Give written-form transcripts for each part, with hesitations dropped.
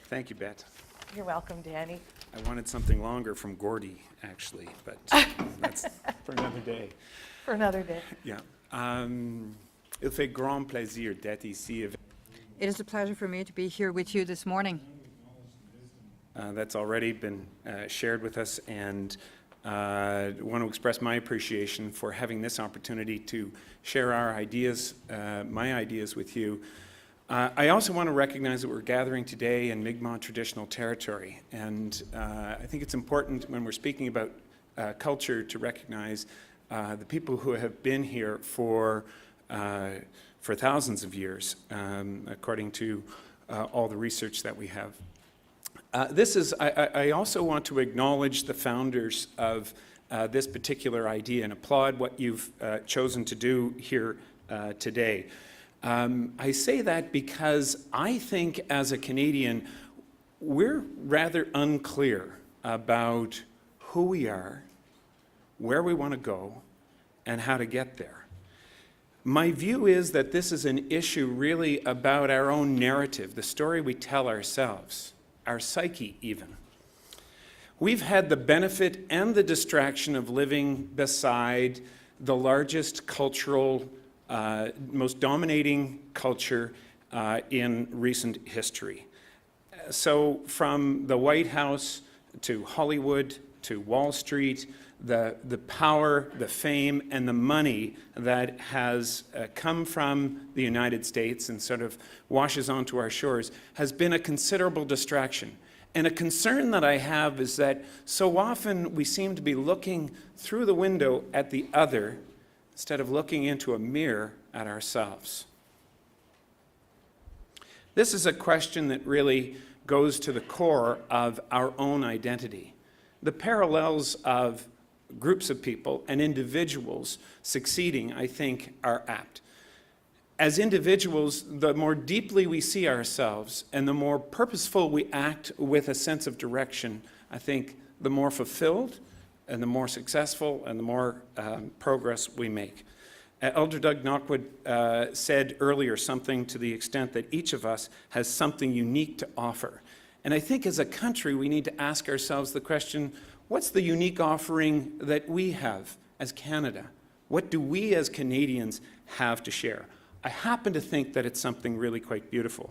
Thank you, Bet. You're welcome, Danny. I wanted something longer from Gordy, actually, but that's for another day. For another day. Yeah. Il fait grand plaisir d'être ici. It is a pleasure for me to be here with you this morning. That's already been shared with us, and I want to express my appreciation for having this opportunity to share our ideas, my ideas with you. I also want to recognize that we're gathering today in Mi'kmaq traditional territory, and I think it's important when we're speaking about culture to recognize the people who have been here for thousands of years, according to all the research that we have. I also want to acknowledge the founders of this particular idea and applaud what you've chosen to do here today. I say that because I think as a Canadian, we're rather unclear about who we are, where we want to go, and how to get there. My view is that this is an issue really about our own narrative, the story we tell ourselves, our psyche even. We've had the benefit and the distraction of living beside the largest cultural, most dominating culture in recent history. So from the White House to Hollywood to Wall Street, the power, the fame, and the money that has come from the United States and sort of washes onto our shores has been a considerable distraction. And a concern that I have is that so often we seem to be looking through the window at the other instead of looking into a mirror at ourselves. This is a question that really goes to the core of our own identity. The parallels of groups of people and individuals succeeding, I think, are apt. As individuals, the more deeply we see ourselves and the more purposeful we act with a sense of direction, I think the more fulfilled and the more successful and the more progress we make. Elder Doug Knockwood said earlier something to the extent that each of us has something unique to offer. And I think as a country, we need to ask ourselves the question, what's the unique offering that we have as Canada? What do we as Canadians have to share? I happen to think that it's something really quite beautiful.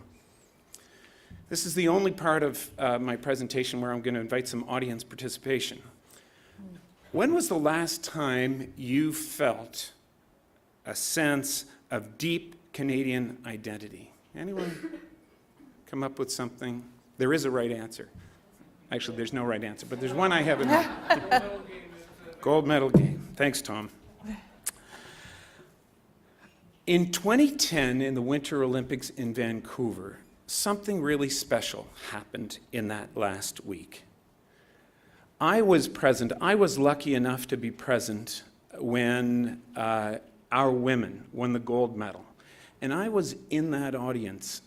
This is the only part of my presentation where I'm going to invite some audience participation. When was the last time you felt a sense of deep Canadian identity? Anyone come up with something? There is a right answer. Actually, there's no right answer, but there's one I have in mind. Gold medal game. Thanks, Tom. In 2010, in the Winter Olympics in Vancouver, something really special happened in that last week. I was present. I was lucky enough to be present when our women won the gold medal. And I was in that audience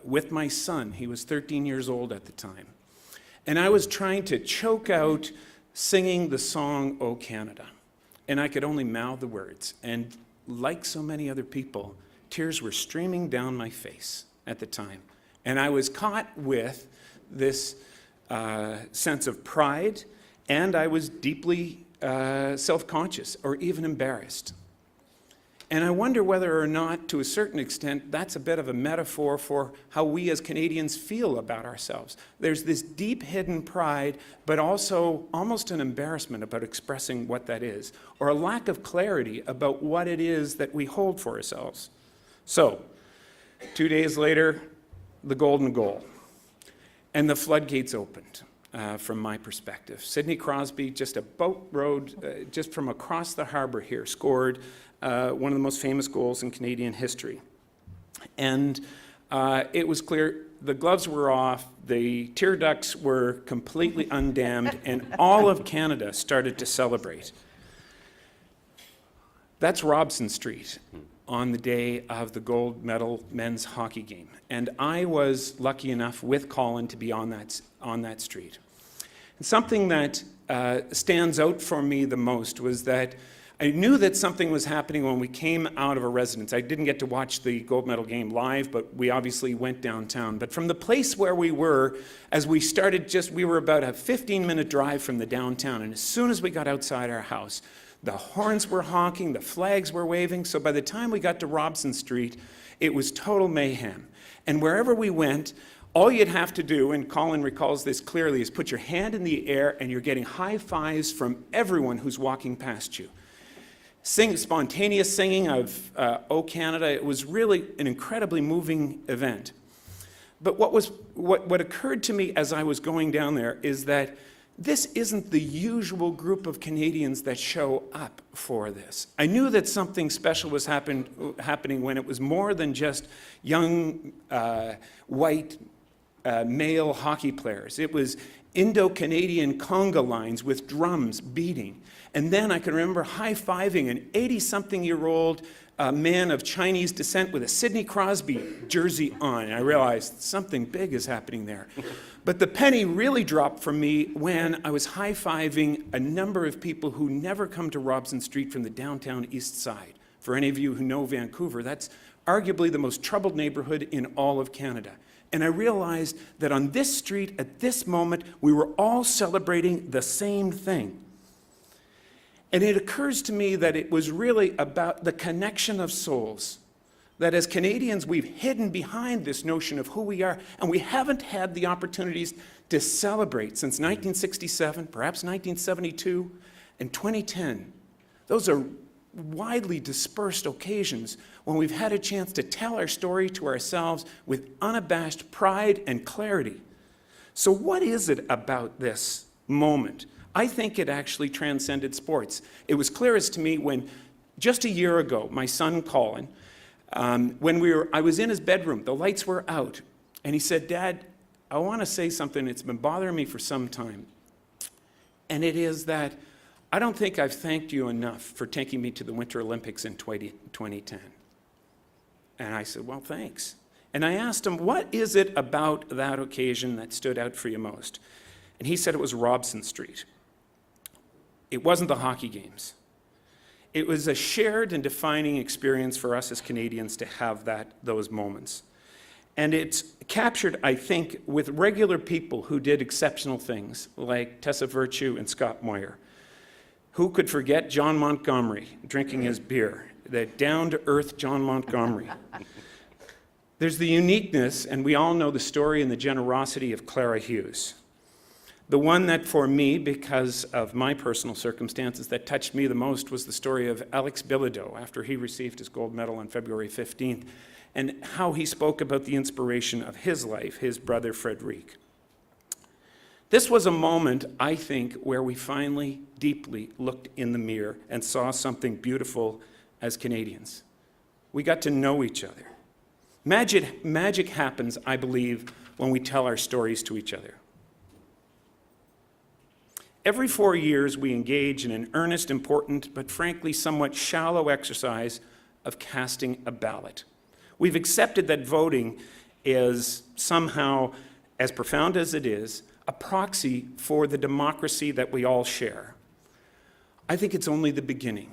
with my son. He was 13 years old at the time. And I was trying to choke out singing the song, "O Canada." And I could only mouth the words. And like so many other people, tears were streaming down my face at the time. And I was caught with this sense of pride, and I was deeply self-conscious or even embarrassed. And I wonder whether or not, to a certain extent, that's a bit of a metaphor for how we as Canadians feel about ourselves. There's this deep hidden pride, but also almost an embarrassment about expressing what that is, or a lack of clarity about what it is that we hold for ourselves. So, 2 days later, the golden goal. And the floodgates opened. From my perspective. Sidney Crosby, just a boat rowed just from across the harbor here, scored one of the most famous goals in Canadian history. And it was clear the gloves were off, the tear ducts were completely undammed, and all of Canada started to celebrate. That's Robson Street on the day of the gold medal men's hockey game. And I was lucky enough with Colin to be on that street. And something that stands out for me the most was that I knew that something was happening when we came out of a residence. I didn't get to watch the gold medal game live, but we obviously went downtown. But from the place where we were, as we started we were about a 15-minute drive from the downtown. And as soon as we got outside our house, the horns were honking, the flags were waving. So by the time we got to Robson Street, it was total mayhem. And wherever we went, all you'd have to do, and Colin recalls this clearly, is put your hand in the air and you're getting high fives from everyone who's walking past you. Spontaneous singing of O Canada. It was really an incredibly moving event. But what occurred to me as I was going down there is that this isn't the usual group of Canadians that show up for this. I knew that something special was happening when it was more than just young white male hockey players. It was Indo-Canadian conga lines with drums beating. And then I can remember high-fiving an 80-something-year-old man of Chinese descent with a Sidney Crosby jersey on. And I realized something big is happening there. But the penny really dropped for me when I was high-fiving a number of people who never come to Robson Street from the downtown east side. For any of you who know Vancouver, that's arguably the most troubled neighborhood in all of Canada. And I realized that on this street, at this moment, we were all celebrating the same thing. And it occurs to me that it was really about the connection of souls. That as Canadians, we've hidden behind this notion of who we are, and we haven't had the opportunities to celebrate since 1967, perhaps 1972, and 2010. Those are widely dispersed occasions when we've had a chance to tell our story to ourselves with unabashed pride and clarity. So what is it about this moment? I think it actually transcended sports. It was clearest to me when, just a year ago, my son Colin, I was in his bedroom, the lights were out, and he said, "Dad, I want to say something that's been bothering me for some time. And it is that I don't think I've thanked you enough for taking me to the Winter Olympics in 2010. And I said, "Well, thanks." And I asked him, "What is it about that occasion that stood out for you most?" And he said it was Robson Street. It wasn't the hockey games. It was a shared and defining experience for us as Canadians to have those moments. And it's captured, I think, with regular people who did exceptional things, like Tessa Virtue and Scott Moyer. Who could forget John Montgomery drinking his beer? The down-to-earth John Montgomery. There's the uniqueness, and we all know the story and the generosity of Clara Hughes. The one that for me, because of my personal circumstances, that touched me the most was the story of Alex Bilodeau after he received his gold medal on February 15th, and how he spoke about the inspiration of his life, his brother Frederic. This was a moment, I think, where we finally deeply looked in the mirror and saw something beautiful as Canadians. We got to know each other. Magic happens, I believe, when we tell our stories to each other. Every 4 years, we engage in an earnest, important, but frankly somewhat shallow exercise of casting a ballot. We've accepted that voting is somehow, as profound as it is, a proxy for the democracy that we all share. I think it's only the beginning.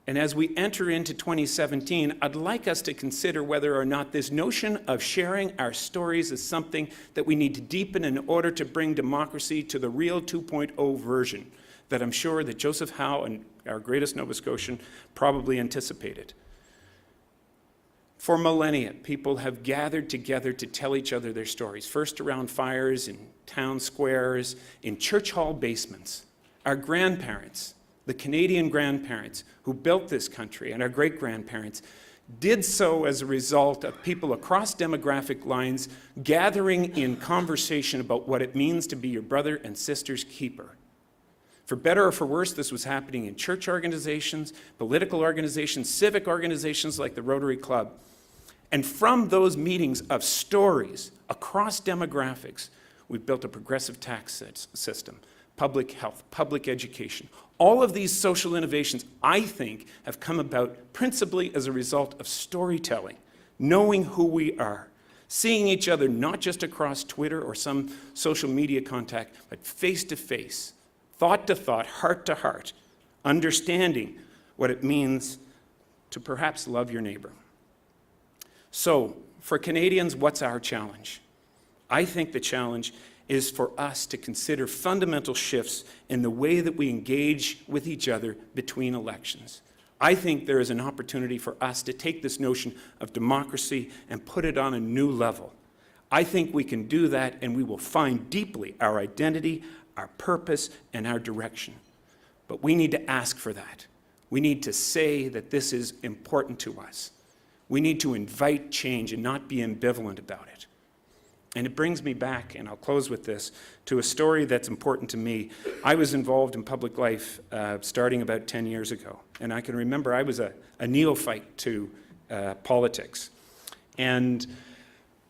And as we enter into 2017, I'd like us to consider whether or not this notion of sharing our stories is something that we need to deepen in order to bring democracy to the real 2.0 version that I'm sure that Joseph Howe and our greatest Nova Scotian probably anticipated. For millennia, people have gathered together to tell each other their stories, first around fires, in town squares, in church hall basements. Our grandparents, the Canadian grandparents who built this country, and our great-grandparents, did so as a result of people across demographic lines gathering in conversation about what it means to be your brother and sister's keeper. For better or for worse, this was happening in church organizations, political organizations, civic organizations like the Rotary Club. And from those meetings of stories across demographics, we've built a progressive tax system, public health, public education. All of these social innovations, I think, have come about principally as a result of storytelling, knowing who we are, seeing each other not just across Twitter or some social media contact, but face to face, thought to thought, heart to heart, understanding what it means to perhaps love your neighbor. So, for Canadians, what's our challenge? I think the challenge is for us to consider fundamental shifts in the way that we engage with each other between elections. I think there is an opportunity for us to take this notion of democracy and put it on a new level. I think we can do that, and we will find deeply our identity, our purpose, and our direction. But we need to ask for that. We need to say that this is important to us. We need to invite change and not be ambivalent about it. And it brings me back, and I'll close with this, to a story that's important to me. I was involved in public life starting about 10 years ago. And I can remember I was a neophyte to politics. And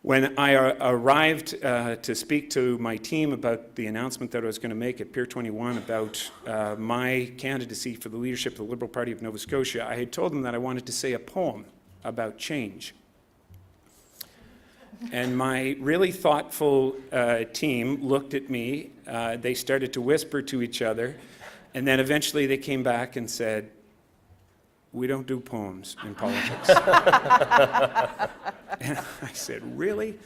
when I arrived to speak to my team about the announcement that I was going to make at Pier 21 about my candidacy for the leadership of the Liberal Party of Nova Scotia, I had told them that I wanted to say a poem about change. And my really thoughtful team looked at me. They started to whisper to each other. And then eventually they came back and said, "We don't do poems in politics." And I said, "Really?"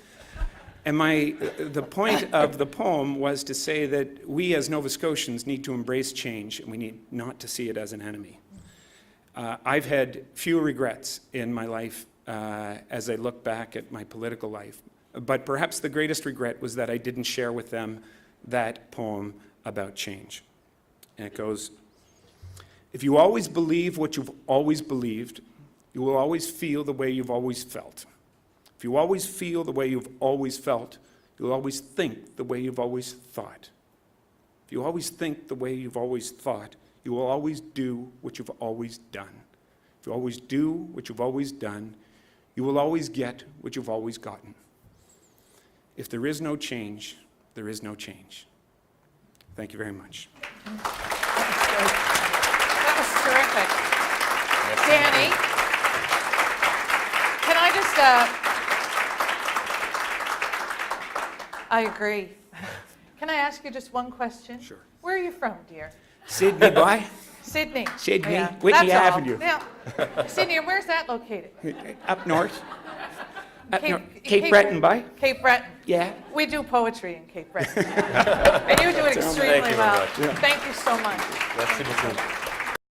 And the point of the poem was to say that we as Nova Scotians need to embrace change, and we need not to see it as an enemy. I've had few regrets in my life as I look back at my political life. But perhaps the greatest regret was that I didn't share with them that poem about change. And it goes, "If you always believe what you've always believed, you will always feel the way you've always felt. If you always feel the way you've always felt, you'll always think the way you've always thought. If you always think the way you've always thought, you will always do what you've always done. If you always do what you've always done, you will always get what you've always gotten. If there is no change, there is no change." Thank you very much. That was terrific. Danny, can I just, I agree. Can I ask you just one question? Sure. Where are you from, dear? Sydney, boy. Sydney. Sydney, Yeah, Whitney that's all. Avenue. Now, Sydney, and where's that located? Up north. Cape Breton, boy. Cape Breton. Yeah. We do poetry in Cape Breton. And you do it extremely Thank you very well. much. Thank you so much. Merci beaucoup.